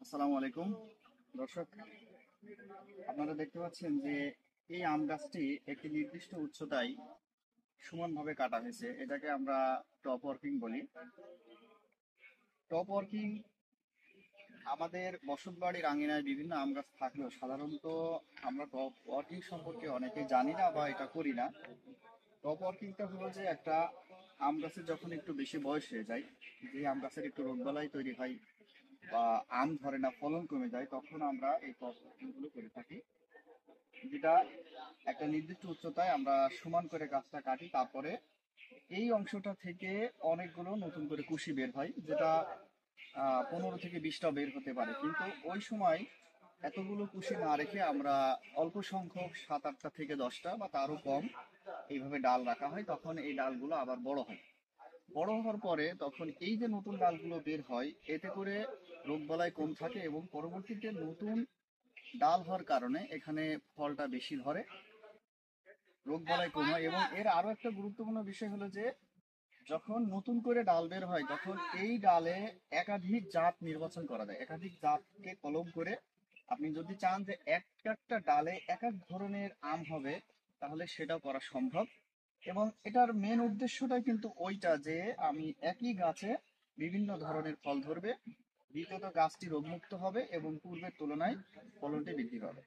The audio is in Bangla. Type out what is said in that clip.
আসসালামু আলাইকুম দর্শক, আপনারা দেখতে পাচ্ছেন যে এই আম গাছটি একটি নির্দিষ্ট উচ্চতায় সমানভাবে কাটা হয়েছে। এটাকে আমরা টপ ওয়ার্কিং বলি। টপ ওয়ার্কিং আমাদের বসতবাড়ির আঙিনায় বিভিন্ন আম গাছ থাকলেও সাধারণত আমরা টপ ওয়ার্কিং সম্পর্কে অনেকে জানি না বা এটা করি না। টপ ওয়ার্কিংটা হলো যে একটা আম গাছের যখন একটু বেশি বয়স হয়ে যায়, যে আম গাছের একটু রোগবালাই তৈরি হয় বা আম ধরে না, ফলন কমে যায়, তখন আমরা এই টপ ওয়ার্কিং গুলো করে থাকি। যেটা একটা নির্দিষ্ট উচ্চতায় আমরা সমান করে গাছটা কাটি, তারপরে এই অংশটা থেকে অনেকগুলো নতুন করে কুশি বের হয়, যেটা 15 থেকে 20টা বের হতে পারে। কিন্তু ওই সময় এতগুলো কুশি না রেখে আমরা অল্প সংখ্যক 7, 8টা থেকে 10টা বা তারও কম এইভাবে ডাল রাখা হয়। তখন এই ডালগুলো আবার বড় হয়। বড় হওয়ার পরে তখন এই যে নতুন ডালগুলো বের হয়, এতে করে রোগবালাই কম থাকে এবং পরবর্তীতে নতুন ডাল হওয়ার কারণে এখানে ফলটা বেশি ধরে, রোগবালাই কম হয়। এবং এর আরো একটা গুরুত্বপূর্ণ বিষয় হলো যে যখন নতুন করে ডাল বের হয়, তখন এই ডালে একাধিক জাত নির্বাচন করা যায়। একাধিক জাতকে কলম করে আপনি যদি চান যে এক একটা ডালে এক এক ধরনের আম হবে, তাহলে সেটাও করা সম্ভব। এবং এটার মেন উদ্দেশ্যটাই কিন্তু ওইটা যে আমি একই গাছে বিভিন্ন ধরনের ফল ধরবে, দ্বিতীয়ত গাছটি রোগমুক্ত হবে এবং পূর্বের তুলনায় ফলনটি বৃদ্ধি পাবে।